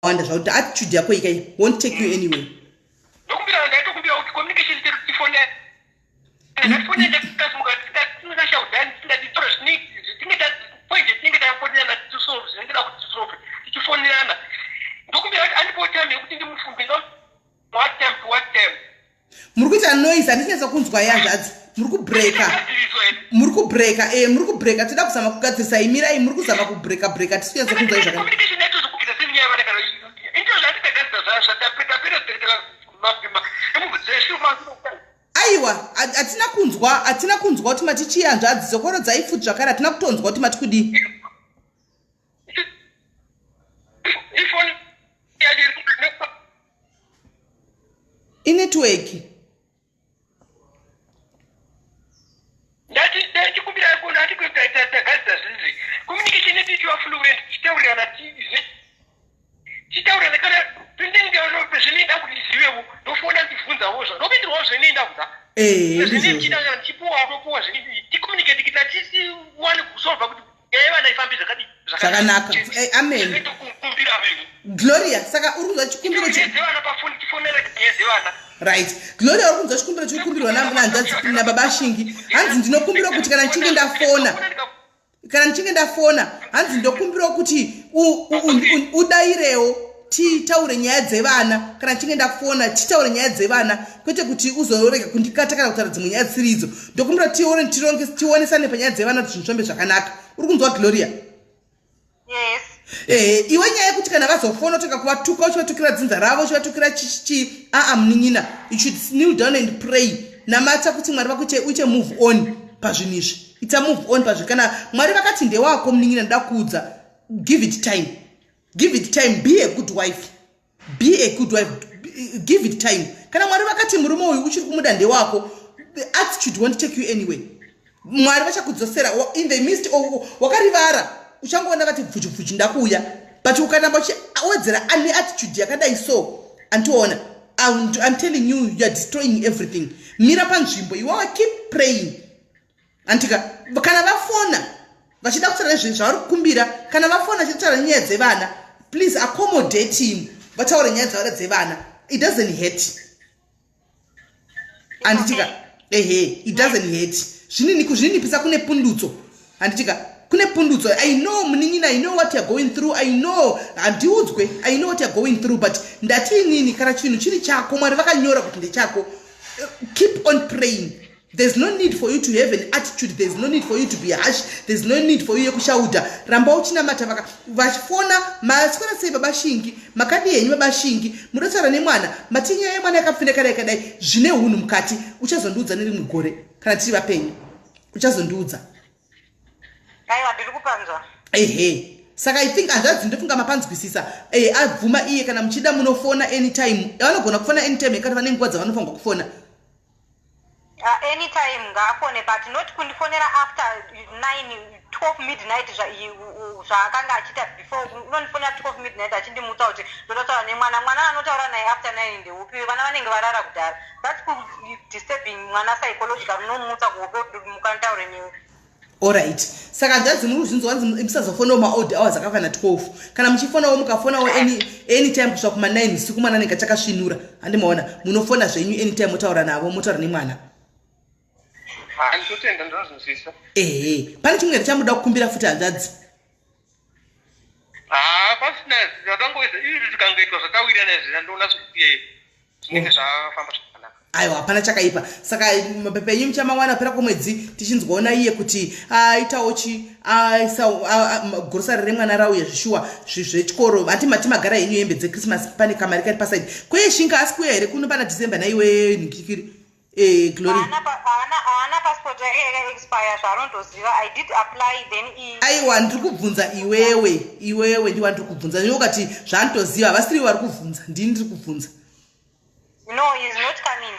wanda zvauti attitude yako ikai won't take you anywhere. Dokumbira ndaitokumbira kuti communication telefone telefone ndakasimuka tikashauda ndatitora zvinenge point tinenge tafonera to solve zvinenge kuti solve tichifonerana dokumbira kuti andipo time yekuti ndimufunge no what time muri kuita noise handichinasa kunzwa yanzvadzi muri kubreaka muri kubreaka tida kuzama kugadzirisa imirai muri kuzama kubreaka tisikunasa kunzwa izvakanaka. Aiwa, hatina kunzwa kuti matichiyanzvadzi zokoro dzaifuti zvakare hatina kutonzwa kuti mati kudii. Inetwork ndachikumbira kuona ati kuitagadzira zvinzi communication yedu ichiva fluent tichitaurirana tichitaurirana kana tindenge zvinoenda kuti zivewo ndofona ndibvunzawo zvo nopindirwawo zvinoenda kuda zvine tichidangana tichipuwa topuwa zvini ticommunicate kita tisiwane kusolva kuti yaivana ifambi zvakanaka. Amen. Gloria, saka uri kunzwa chikumbiro chevana pafoni tifonera yezevana. Right. Gloria uri kunzwa chikumbiro chikumbirwa nanzvadzi nababa Shingi. Hanzi ndinokumbira kuti kana nchinge ndafona hanzi ndokumbira kuti udairewo titaure nyaya dzevana kana nchinge ndafona titaure nyaya dzevana kwete kuti uzorega kundikata kana kutaura dzimwe nyaya dzisiridzo. Ndokumbira tionesane panyaya dzevana kuti zvinhu zvifambe zvakanaka. Uri kunzwa Gloria? Yes. Iwe nyaya yekuti kana vazofona utoka kuvatuka uchivatukira dzinza ravo uchivatukira munin'ina, you should kneel down and pray namata kuti Mwari vakuite uite move on pazvinhu izvi. It's a move on pazvinhu. Kana Mwari vakati ndewako munin'ina ndoda kuudza, give it time, be a good wife, give it time. Kana Mwari vakati murume uyu uchiri kumuda ndewako, the attitude won't take you anywhere. Mwari vachakudzosera in the midst of wakarivara uchangoona vati bvuchu ndakuya, but ukanamba uchiwedzera ane attitude yakadai so antiona, I'm telling you, you are destroying everything. Mira panzvimbo iwawa, keep praying. Antika kana vafona vachida kutaura zvinhu zvavari kukumbira, kana vafona vachitaura nyaya dzevana, please accommodate him vataure nyaya dzavana dzevana. It doesn't hurt. Anditika it doesn't hurt. Zvininipisa kune pundutso. Anditika kune pundutso. I know munin'ina, I know what you're going through, I know handiudzwe, I know what you're going through, but ndati inini kana chinhu chiri chako Mwari vakanyora kuti ndechako, keep on praying. There's no need for you to have an attitude, there's no need for you to be harsh, there's no need for you kushauda. Ramba uchinamata vachifona masikona sei baba Shingi, makadi yenyu baba Shingi, murotaura nemwana, matinya yemwana yakapfindekana yakadai, zvine hunhu mukati, uchazondiudza nerimwe gore kana tiri vapenyu. Uchazondiudza. Aiwa, ndiri kupanzwa. Saka I think hanzvadzi ndofunga mapanzwisisa. Abvuma iye kana muchida munofona anytime. Vanogona kufona anytime yakati vane nguva dzavanofanirwa kufona. Anytime ngafone, but not kundifonera after 12 midnight zvaakanga achita before. Unondifonera 12 midnight achindimutsa kuti ndotaura nemwana anotaura naye after 9 ndeupi, vana vanenge varara kudhara. That's disturbing mwana psychological, unomutsa kuhope mukantaure newe. Alright. Saka hanzvadzi muri kuzvinzwa wanzi musazofonawo maodd hours akafana 12. Kana muchifonawo mukafonawo anytime kusvika kuma9 usiku mwana anenge achakasvinura. Handimaona munofona zvenyu anytime motaura navo, motaura nemwana. Ndotenda ndozvinzwisisa. Pane chimwe chamuda kukumbira futi hanzvadzi? Pasina zvatangoita izvi zvikangoitwa zvakawirana izvi ndoona kuti zvinenge zvafamba zvakanaka. Aiwa, hapana chakaipa. Saka mapepe enyu muchamawana pera kwemwedzi tichinzwaona iye kuti aitawo gorosari remwana rauya zvishuwa zvechikoro, hati magara henyu hembe dzeChristmas pane kamari kari pasaidi. Kweye Shinga asi kuya here kuno pana December naiwe nikikiri? Glory. Ana passport yake expire zvarondoziva. I did apply then aiwa, ndiri kubvunza iwewe ndiwa ndiri kubvunza. Ndinokati zvandoziva havasiri vari kubvunza, ndini ndiri kubvunza. No, he is not coming.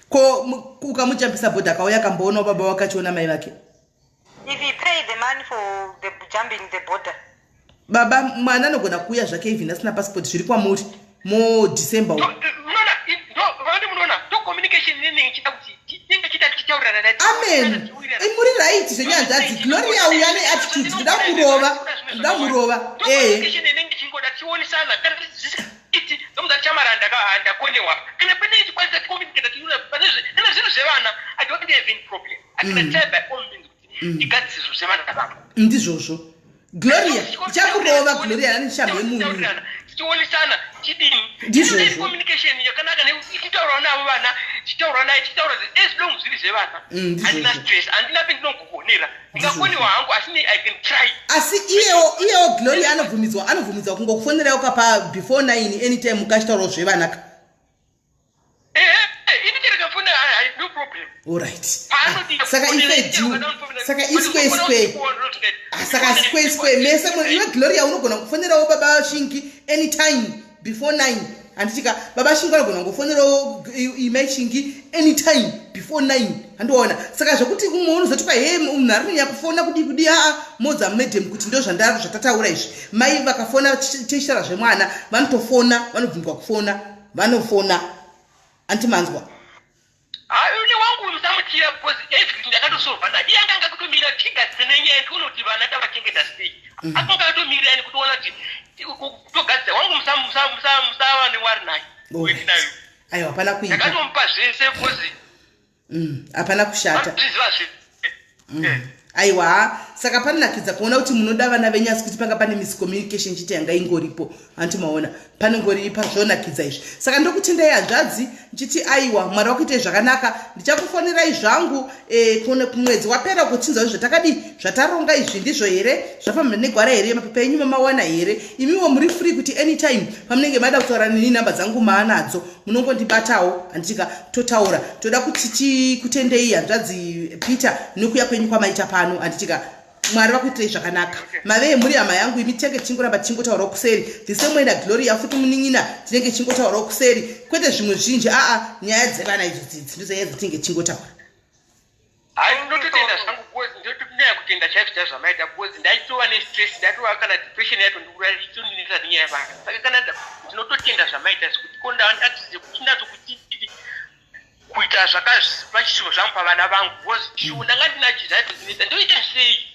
Ko ukamujambisa bhodha akauya akamboona baba wakachiona mai vake. If he pay the money for the jumping the border. Baba mwana anogona kuuya zvake even asina passport zviri kwamuri mo December. Amen. Muri right zvenyanzvadzi. Gloria uya ne attitude. Ndida murova. tionesana kana iti ndomuda chamaranda ndakonewa kana pane chikwanisa communicate tiuna pane zvinhu zvevana I don't have any problem I can tell by all means igadzizvo zvevana vangu ndizvozvo Gloria chakurova Gloria anishambe munhu tionesana chidini ndizvozvo communication yakanaka nechitaura navo vana chitaura naye chitaura as long zviri zvevana andina stress andina pendinongokonera ndingakonewa hangu asini I can try asi iyewo Gloria anobvumidzwa kungokufonerawo kapa before 9 anytime mukachitaurawo zvevana ka no problem. All right. Saka square mese mwe Gloria unogona kufonerawo baba Shingi anytime before 9 anditika baba Shingi anogona kufonerawo email Shingi anytime before 9 andiona saka zvokuti umwe unozotuka unhari yakufona kudi modza madam kuti ndo zvandari zvatataura izvi mai vakafona teshara zvemwana vanotofona vanobvunzwa kufona vanofona antimanzwa ayuni wangu msamutira because everything ndakatosolva na iyanga ngakutomira tiga tsenenya kunoti vana tavachengeta sei akanga atomira yani kutoona kuti kutogadza wangu msava newari naye wetinayo ayo hapana kuita ndakatompa zvese because hapana kushata aiwa saka panonakidza kuona kuti munoda vana venyu asi kuti panga pane miscommunication chiti yanga ingoripo antimaona panongori pazvonakidza izvi saka ndokutendai hanzvadzi nchiti aiwa mwari wakuitai zvakanaka ndichakufonerai zvangu kumwedzi wapera kuchinzwa zvatakadi zvataronga izvi ndizvo here zvafamba negwara here mapepa enyu mamawana here imiwo muri free kuti anytime pamunenge mada kutaura nini namba dzangu maanadzo munongondibatawo handitika totaura toda kuti tikutendei hanzvadzi Peter nokuya kwenyu kwamaita pano handitika mwari vakuitai zvakanaka mave muri hama yangu imi tenge chingoramba chingotaurawo kuseri the same way naGloria futi munin'ina tinenge chingotaurawo kuseri kwete zvimwe zvinji nyaya dzevana idzodzi ndizoedza tinge chingotaura ndototenda zvangu because ndotonyanya kutenda chaizvo zvamaita because ndaitova nestress ndatova kana depression yacho ndikuitonesa nenyaya yevana saka kana ndinototenda zvamaita sekuti kondaatize kuti ndazokuti kuita zvakapachishuvo zvangu pavana vangu because shuvo ndanga ndinachizva zvinoita ndoita sei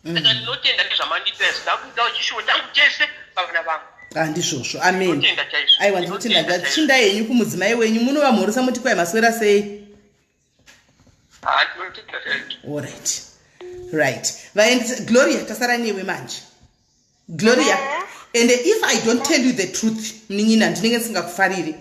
saka ndinotenda nezvamandita ndakuitawo chishuvo changu chese pavana vangu handizvozvo amen aiwa ndinotenda chinda henyu kumudzimai wenyu munovamhoresa muti kwai maswera sei right Gloria tasara newe manje Gloria and if I don't tell you the truth mnin'ina ndinenge singakufariri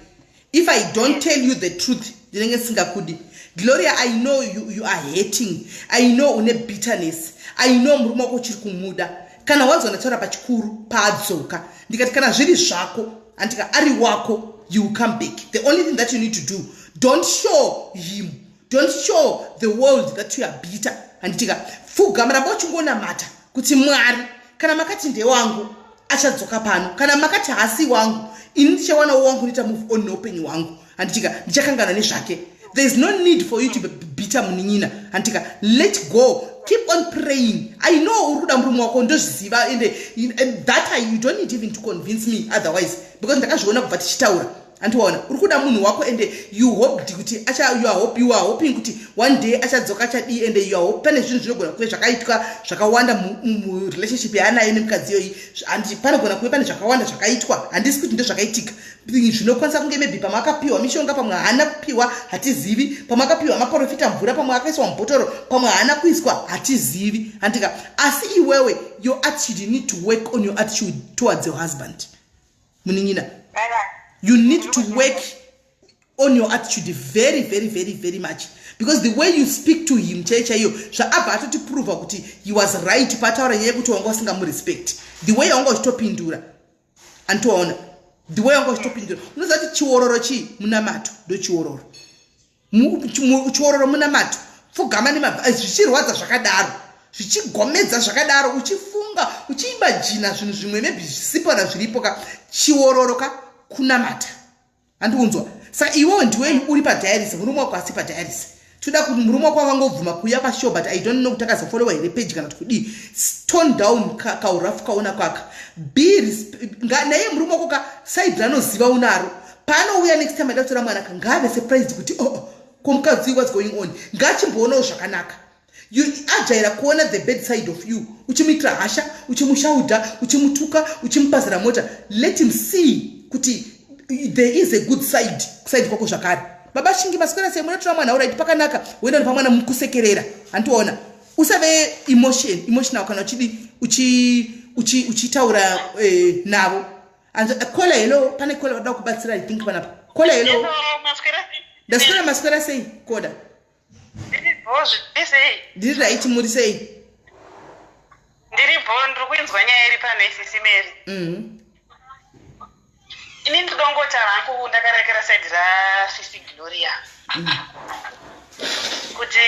if I don't tell you the truth ndinenge singakudi Gloria I know you are hating I know une bitterness I know murume wako uchiri kumuda kana wanzwa ndataura pachikuru paadzoka ndikati kana zviri zvako andika ari wako you will come back the only thing that you need to do don't show him don't show the world that you are bitter handitika fuga muramba uchingonamata kuti Mwari kana makati ndewangu achadzoka pano kana makati hasi wangu ini ndichawana wangu nita move on noupenyu hwangu handitika ndichakangana nezvake there is no need for you to be bitter munin'ina handitika let go keep on praying I know uri kuda murume wako ndozviziva and that you don't need even to convince me otherwise because ndakazviona kubva tichitaura andiwaona uri kuda munhu wako and you hoped kuti you are hoping kuti one day achadzoka achadi and you are hoping pane zvinhu zvinogona kuve zvakaitwa zvakawanda relationship yaanayo nemukadzi iyoyi handi panogona kuve pane zvakawanda zvakaitwa handisi kuti ndo zvakaitika zvinokwanisa kunge maybe pamwe akapiwa mishonga pamwe haana kupiwa hatizivi pamwe akapiwa maprofita mvura pamwe akaiswa mubhotoro pamwe haana kuiswa hatizivi handika asi iwewe your attitude you need to work on your attitude towards your husband munin'ina you need to work on your attitude very very very very much because the way you speak to him chaiyo zvaabva atotiprova kuti he was right pataura nyaya yekuti wanga usingamurespect the way wanga uchitopindura antoona the way wanga uchitopindura unoziva kuti chiororo chii munamato ndo chiororo munamato pfugama zvichirwadza zvakadaro zvichigomedza zvakadaro uchifunga uchiimajina zvinhu zvimwe maybe zvisipona zviripo ka chiororo ka kunamata andiunzwa saka iwewe ndiwe uri padiaris murume wako asi padiaris toda kuti murume wako avangobvuma kuuya pashow but I don't know kuti akazofollowa here page kana kuti tone down kaurafu kaona kwaka naye murume wako ka side ranoziva unaro paanouya next time adakutora mwana ka ngaave surprised kuti ko mukadzi what's going on ngachimboonawo zvakanaka ajaira kuona the bad side of you, uchimuitira hasha, uchimushaudha, uchimutuka, uchimupazira mota. Let him see kuti there is a good side kwako zvakare. Baba shingi maswera sei munotora mwana uraiti pakanaka woenda pamwana mukusekerera antiona usave emotional kana uchitaura navo kola hello pane kola vada kubatsira I think panapa kola hello ndaswera maswera sei koda ndiri right muri sei ndiri ndiri kuinzwa nyaya iri pano isisimeri ini ndidongotara hangu ndakarekera saidi raSisi Gloria kuti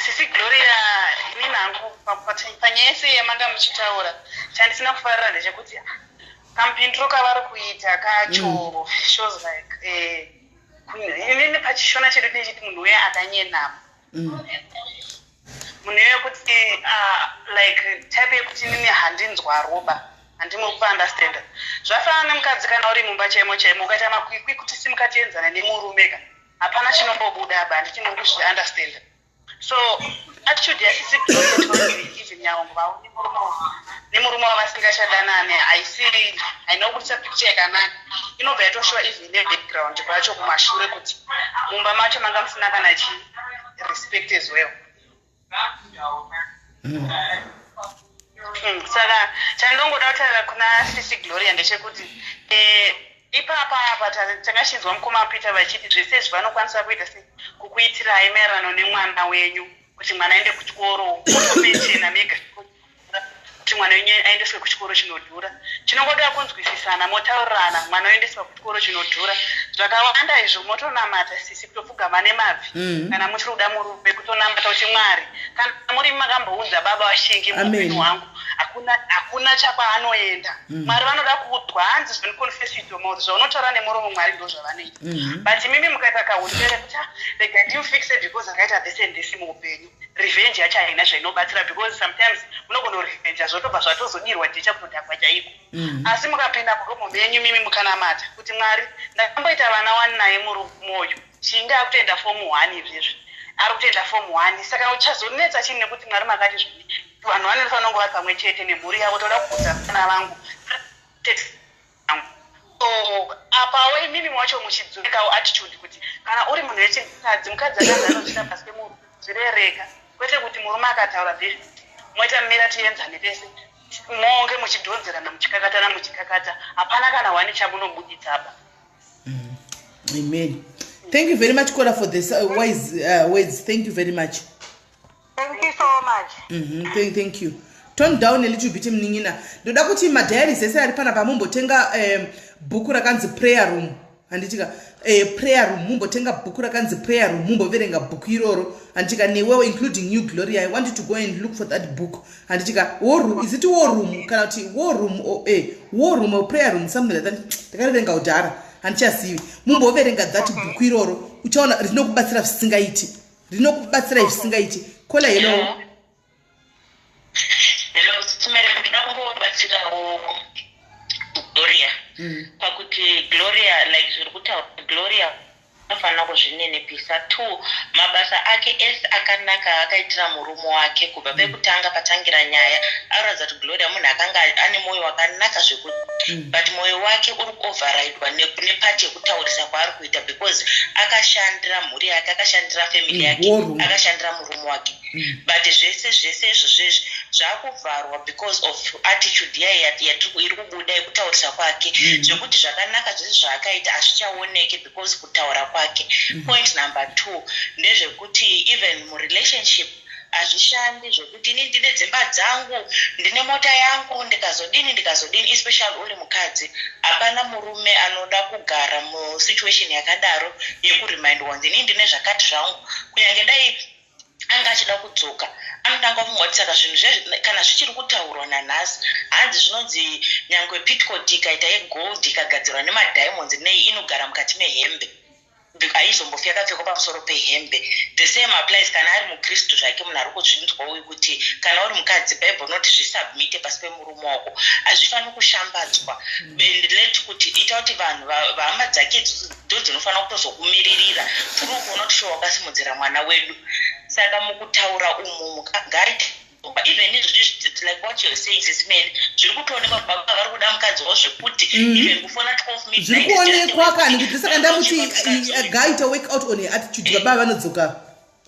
Sisi Gloria ini nangu panyaya yese yamanga muchitaura chandisina kufarira ndechekuti kampindiro kavari kuita kacho shows like inini pachishona chedu tinechiti munhu uye akanyenama munhu uye kuti like type yekuti inini handinzwa roba handimukupa understanda zvafanana nemukadzi kana uri mumba chaimo ukaita makwikwi kuti simukatienzana nemurumeka hapana chinombobuda aba handichinokuziunderstanda. So attitude yaSisi Gloria even yaongwa nemurume wavasingashadana I know kuti picture yakanaka inobva yatoshowa even nebackground pacho kumashure kuti mumba macho manga musina kana respect as well. Saka chandongoda kutaura kunaSisi Gloria ndechekuti ipapa takashinzwa mukoma Peter vachiti zvese izvi vanokwanisa kuita sei kukuitirai maererano nemwana wenyu kuti mwana aende kuchikoro kutomenshena mega kuti mwana wenyu aendeswe kuchikoro chinodhura. Chinongoda kunzwisisana motaurirana mwana oendeswa kuchikoro chinodhura zvakawanda izvo motonamata Sisi kutopfugama nemabvi kana muchiri kuda murume kutonamata kuti Mwari kana muri makamboudza baba washingi muupenyu hwangu hakuna chakwaanoenda Mwari vanoda kuudzwa hanzi zvoniconfess with your mouth zvaunotaura nemuromo Mwari ndo zvavanoita but mimi mukaita kaundere kuti rega ndimufixe because akaita this and this muupenyu revenge yacho haina zvainobatsira because sometimes unogona revenge zvotobva zvatozodirwa ndichakutodhakwa chaiko asi mukapinda muromo menyu mimi mukanamata kuti Mwari ndakamboita vana 1 naye murume uyu chinga akutoenda form 1 izvezvi ari kutoenda form 1 saka uchazonetsa chini nekuti Mwari makati zvini vanhu vanofanira kunge vari pamwe chete nemhuri yavo toda kuudza vana vangu so apawo imimi wacho muchidzorekawo attitude kuti kana uri munhu wechikadzi mukadzi akanzi anochita pasi pemurume zvirereka kwete kuti murume akataura bhesi moita mira tienzane tese monge muchidhonzerana muchikakatana muchikakata hapana kana wani chamunobuditsa apa. Amen. Thank you very much Kola for this wise words. Thank you very much. Thank you so much. Thank you. Turn down a little bit mningina. Ndoda kuti madiaries ese ari pana pamumbotenga bhuku rakanzi prayer room. Handitika prayer room mumbotenga bhuku rakanzi prayer room mumboverenga bhuku iroro. Handitika newewo including you Gloria I want you to go and look for that book. Handitika war room is it war room kana kuti war room or war room or prayer room something like that. Takaverenga udhara handichazivi mumboverenga that bhuku iroro uchaona rinokubatsira zvisingaiti. Kola hello. Hello, Sumere, ndinokubatsira Gloria. Pakuti Gloria, like zviri Gloria anofanira kuzvinenepisa 2 mabasa ake ese akanaka akaitira murume wake kubva pekutanga patangira nyaya aratidza kuti Gloria munhu akanga ane mwoyo wakanaka zvekuti but mwoyo wake uri kuoverridwa nepati yekutaurisa kwaari kuita because akashandira mhuri yake akashandira family yake akashandira murume wake but zvese izvozvezvi zvakuvharwa because of attitude yaye iri kubuda yekutaurisa kwake zvekuti zvakanaka zvese zvaakaita hazvichaoneke because kutaura kwake. Point number 2 ndezvekuti even murelationship hazvishandi zvekuti ini ndine dzimba dzangu ndine mota yangu ndikazodini especially uri mukadzi hapana murume anoda kugara musituation yakadaro yekuremind wanzi ini ndine zvakati zvangu kunyange dai anga achida kudzoka anotanga kumwatisa zvinhu kana zvichiri kutaurwa nanhasi hanzi zvinonzi nyangwe pitcoat ikaita yegold ikagadzirwa nemadiamonds nei inogara mukati mehembe aizombofya akapfekwa pamusoro pehembe. The same applies kana ari mukristu zvake munhu ari kuzvinzwa uyu kuti kana uri mukadzi Bible noti zvisubmite pasi pemurume wako hazvifaniri kushambadzwa and let kuti ita kuti vanhu vahama dzake ndo dzinofanira kutozokumiririra tiri kuona kuti sho wakasimudzira mwana wedu saka mukutaura umu ngaite even like what you're saying Sisimeni zviri kutoonekwa baba vari kuda mukadzi wavo zvekuti even kufona 12 midnight zviri kuonekwa kani kuti saka ndamuti gaita work out on her attitude baba vanodzoka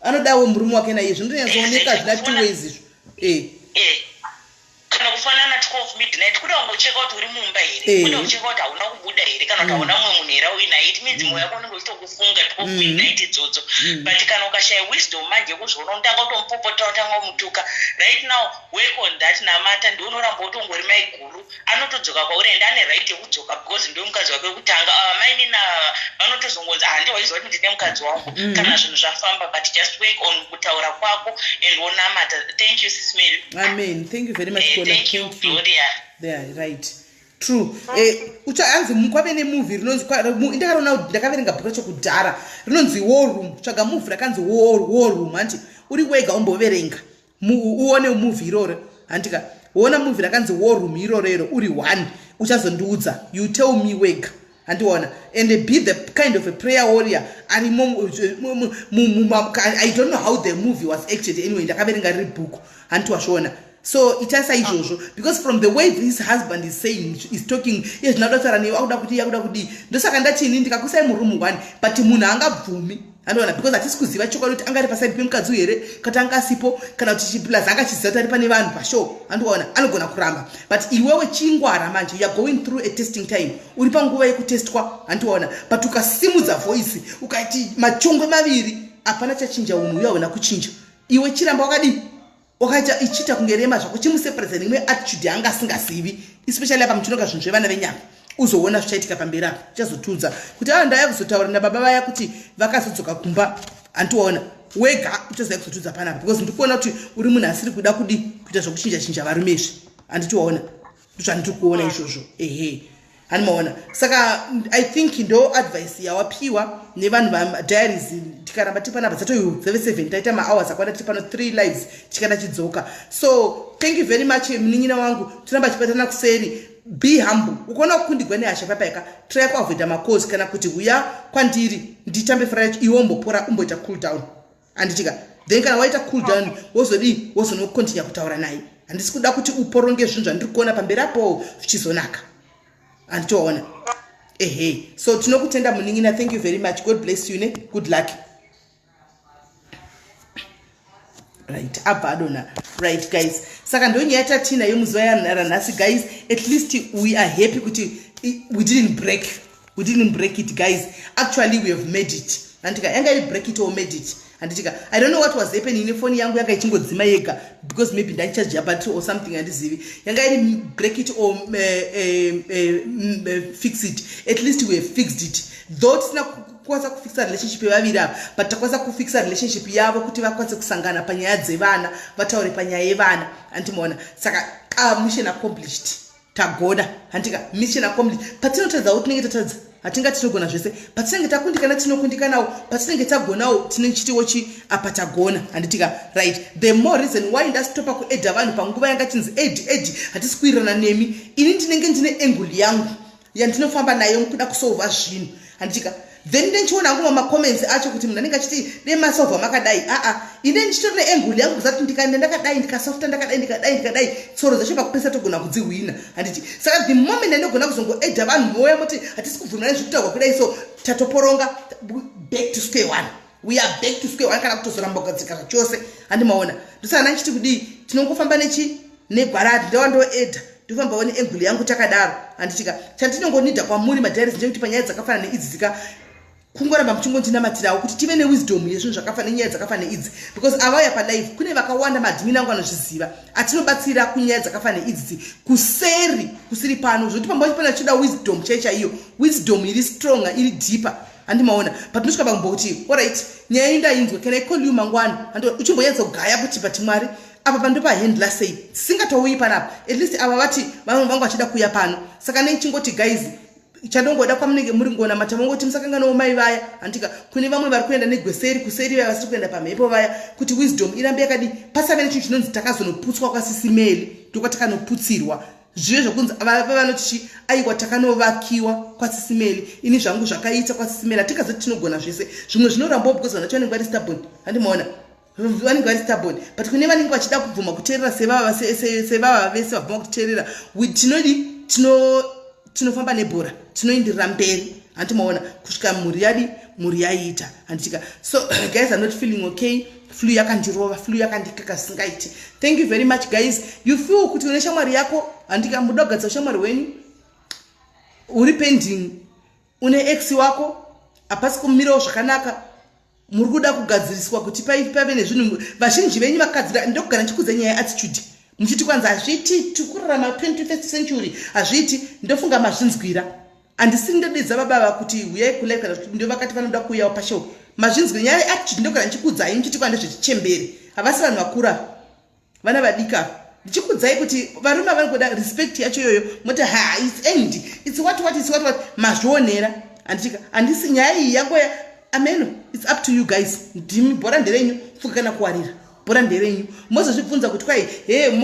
anodawo murume wake naye zvinonyatsooneka zvina two ways izvo kana kufanana 12 midnight kuda kungocheka kuti uri mumba here kuda kucheka kuti hauna kubuda here kana kuti hauna mumwe munhu here auinaye it means mwoyo wako unenge uchitokufunga 12 midnight idzodzo but kana ukashaya wisdom manje kuzviona unotanga kutomupopota unotanga kumutuka right now work on that namata ndiwo unoramba utongori mai guru anotodzoka kwauri ende ane right yekudzoka because ndiwe mukadzi wake wekutanga maini vanotozongonzi handiwaiziva kuti ndine mukadzi wangu kana zvinhu zvafamba but just work on kutaura kwako and wonamata. Thank you Sisimeni. Amen. Thank you very much. Thank you Gloria. There, right. True. Uchaanzi kwave nemovie rinonzi ndakaona kuti ndakaverenga bhuku chokudhara rinonzi War Room. Tsvaga movie rakanzi War Room hanti uri wega umboverenga uone movie iroro handika uona movie rakanzi War Room irorero uri one uchazondiudza you tell me wega handiona and be the kind of a prayer warrior arimo I don't know how the movie was acted anyway ndakaverenga riri bhuku hantiwashona. So itasa izvozvo because from the way this husband is saying is talking zvinodatsara newe akuda kuti ndosaka ndachini ndikakusai murumu one but munhu angabvumi handiona because hatisi kuziva chokwadi kuti angari paside pemukadzi here kana angasipo kana kuti chiplaza angachiziva kuti ari pane vanhu pashow handiona anogona kuramba but iwewe chingwara manje you are going through a testing time uri panguva yekutestwa handiona but ukasimudza voice ukaiti machongwe maviri hapana chachinja unhu uye hauna kuchinja iwe chiramba wakadii wakaita ichita kungerema zvako chimuseparate imwe attitude yanga asingazivi especially apa muchinoka zvinhu zvevana venyama uzoona zvichaitika pamberi apa chazotudza kuti ndaya kuzotaura nababa vaya kuti vakazodzoka kumba handiona wega uchaziva kuzotudza panapa because ndikuona kuti uri munhu asiri kuda kuita zvokuchinja varume izvi handitiwaona ndozvandiri kuona izvozvo handimaona saka I think ndo advice yawapiwa nevanhu vadiaries tikaramba tipanapa dzatodzeve 7 taita mahours akwana tipano 3 lives tikada chidzoka. So thank you very much munin'ina wangu tiramba chipatana kuseri be humble ukaona kukundigwa nehasha papaika try kuavoida makosi kana kuti uya kwandiri nditambe fara iwe umbopora umboita cool down handitika then kana waita cool down wozonokontinya kutaura naye handisi kuda kuti uporonge zvinhu zvandiri kuona pamberi apo zvichizonaka handitoona so tinokutenda munin'ina. Thank you very much. God bless you ne good luck. Right abadona right guys saka ndonyaya tatinayo muzuva yanhasi guys at least we are happy kuti we didn't break it guys. Actually we have made it andika yanga iri break it or made it handitika I don't know what was happening nefoni yangu yanga ichingodzima yega because maybe ndaichaja battery or something handizivi yanga iri break it or fix it. At least we have fixed it though tisina kukwanisa kufixa relationship yevaviri apa but takwanisa kufixa relationship yavo kuti vakwanise kusangana panyaya dzevana vataure panyaya yevana handimaona saka mission accomplished tagona handika mission accomplished patinotadza kuti tinenge tatadza hatingati tinogona zvese patinenge takundikana tinokundikanawo patinenge tagonawo tinenge chitiwo apa tagona handitika right. The more reason why ndasitopa kuedha vanhu panguva yanga tinzi edi hatisi kuirana nemi ini ndinenge ndine angle yangu yandinofamba nayo kuda kusolva zvinhu handitika then ndenchiona ngoma macomments acho kuti munhu anenge achiti nemasolva makadai ine ndichitorine angle yangu kuzati ndikaenda ndakadai ndikasofta ndikadai tsoro dzacho pakupesa togona kudzihwina handiti saka the moment ndinogona kuzongoedha vanhu moya muti hatisi kubvumira nezvikutaurwa kudai so tatoporonga back to square one. We are back to square one kana kutozoramba kugadzikana chose handimaona ndosana nchiti kudi tinongofamba negwaradi ndowandoedha ndofamba ne angle yangu takadaro handitika chandinongonidha kwamuri madiaries ndekuti panyaya dzakafana neidzika kungoramba muchingontinamatirao kuti tive newisdom yezvinhu zvakafana nenyaya dzakafana neidzi because avauya palive kune vakawanda madhimini angu anozviziva atinobatsira kunyaya dzakafana neidzi kusiri pano zvoti pamba chipana chida wisdom chaichaiyo wisdom iri stronger iri deeper handimaona but ndosvika pambokuti alright nyaya indainzwe can I call you mangwana uchimbonyatsogaya kuti but mwari apa pandopa handler sei singatouyi panapa at least ava vati vangu vachida kuya pano saka nechingoti guys chandongoda kwamunenge muri ngona matamongoti musakanganawo mai vaya handika kune vamwe vari kuenda negweseri kuseri vaya vasiri kuenda pamhepo vaya kuti wisdom irambe yakadi pasave nechinhu chinonzi takazonoputswa kwasisimeli tokwatakanopfutsirwa zvive zvokunzi vanoti aiwa takanovakiwa kwasisimeli ini zvangu zvakaita kwasisimeli hatikazoti tinogona zvese zvimwe zvinorambawo because vana vanenge vari stubborn handimaona vanenge vari stubborn, but kune vanenge vachida kubvuma kuteerera sevava vese vabvuma kuteerera, tinofamba nebhora, tinoenderera mberi, handimaona kusvika mhuri yaiita handitika. So guys, I'm not feeling okay. Flu yakandirova, flu yakandikaka singaiti. Thank you very much guys. You feel kuti une shamwari yako handika muda kugadza ushamwari wenyu uri pending, une ex wako hapasi kumirawo zvakanaka, muri kuda kugadziriswa kuti pave nezvinhu. Vazhinji venyu vakadzira ndokugara ndichikudza nyaya yeattitude, muchiti kwanza hazviti tikurarama 21st century, hazviti ndofunga mazvinzwira. Handisiri ndodedza baba kuti uyai kulive kana kuti ndovakati vanoda kuuyawo pashow. Mazvinzwira nyaya yeattitude ndogara ndichikudzai muchiti kwanda zvechichembere, havasi vanhu vakura, vana vadika. Ndichikudzai kuti varume vanogoda respect yacho yoyo, moti it's end, it's what mazvionera. Handisi nyaya iyi yango ameno, it's up to you guys. Ndimi bhora nderenyu, fuka kana kuwarira bhora nderenyu. Mozozvibvunza kuti kwai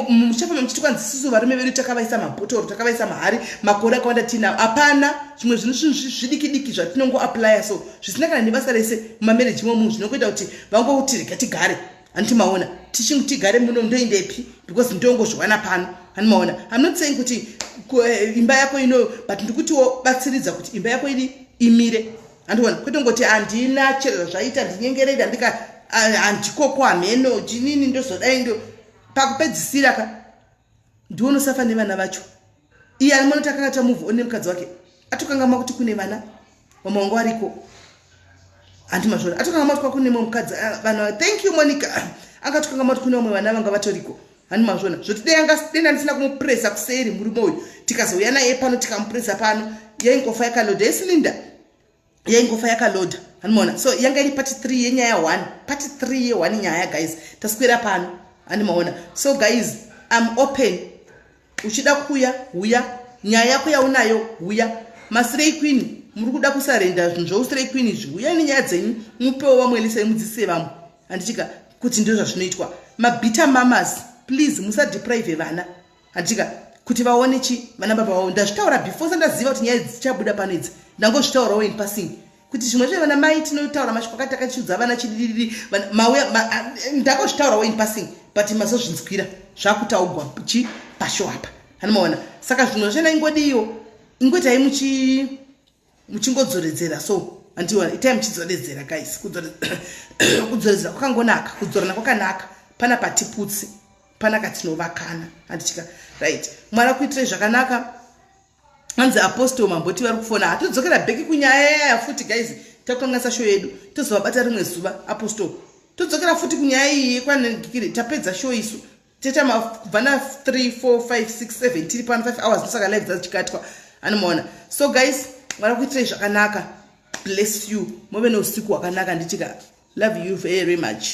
muchafamba muchiti kwanzi isusu varume vedu takavaisa mabhotoro, takavaisa mahari makore akawanda tinawo. Hapana, zvimwe zvinhu zvidiki zvatinongo apply, so zvisina kana nebasa rese mumamereji momunhu zvinokuita kuti vangoti rega tigare. Handimaona tigare muno ndoendepi because ndongozviwana pano. Handimaona, I'm not saying kuti imba yako ino, but ndikutiwo batsiridza kuti imba yako imire. Handiona kwete ngoti handina chero zvaita ndinyengerera ndika handikoko hameno chinini ndozodai ndo pakupedzisira ka ndionosafa nevana vacho. Iye alimona akanga tamuvhu one mukadzi wake atokangama kuti kune vana vamwangu variko. Handimazvona atokangama kuti kune mumwe mukadzi vanhu. Thank you Monica. Akatukangama kuti kune vamwe vana vanga vatoriko. Handimazvona zvoti denda ndisina kumupresa kuseri murume uyu, tikazouya naye pano tikamupresa pano, yaingofa yakaloda yesilinda, yaingofa yakaloda. Handimaona, so yanga iri part 3 yenyaya 1, part 3 ye1 nyaya guys, taswera pano. Handimaona, so guys, I'm open. Uchida kuya huya, nyaya yako yaunayo huya. Masrei queen muri kuda kusarenda zvinhu zvousrei queen izvi, huyai nenyaya dzenyu mupewo vamwe lisai mudzisise vamwe. Handitika kuti ndizvo zvinoitwa. Mabita mamas, please musadeprive vana. Handitika kuti vaone chi vana baba vavo. Ndazvitaura before sandaziva kuti nyaya dzichabuda pano idzi, ndangozvitaurawo in passing kuti zvimwe zvevana mai tinotaura mashoko akati akachudza vana chididiri ndakazvitaurawo in passing, but mazozvinzwira zvakutaugwa chi pashow apa. Handimaona, saka zvimwe zvena ingodiyo ingoitai muchingodzoredzera. So handiona itai muchidzoredzera guys. Kudzoredzera kwakangonaka, kudzorana kwakanaka, pana patiputsi, pana katinovakana. Handitika right, mwari kuitire zvakanaka. Hanzi Apostle Mamboti vari kufona. Hatodzokera bheki kunyaya yaya futi guys, takukanganisa show yedu, tozovabata rimwe zuva. Apostle todzokera futi kunyaya iyi kwanengikiri, tapedza show isu teta kubva na 3 4 5 6 7 tiri pano 5 hours ndosaka live dzachichikatwa. Handimaona, so guys mwari kuitire zvakanaka. Bless you, muve nousiku hwakanaka. Nditika love you very much.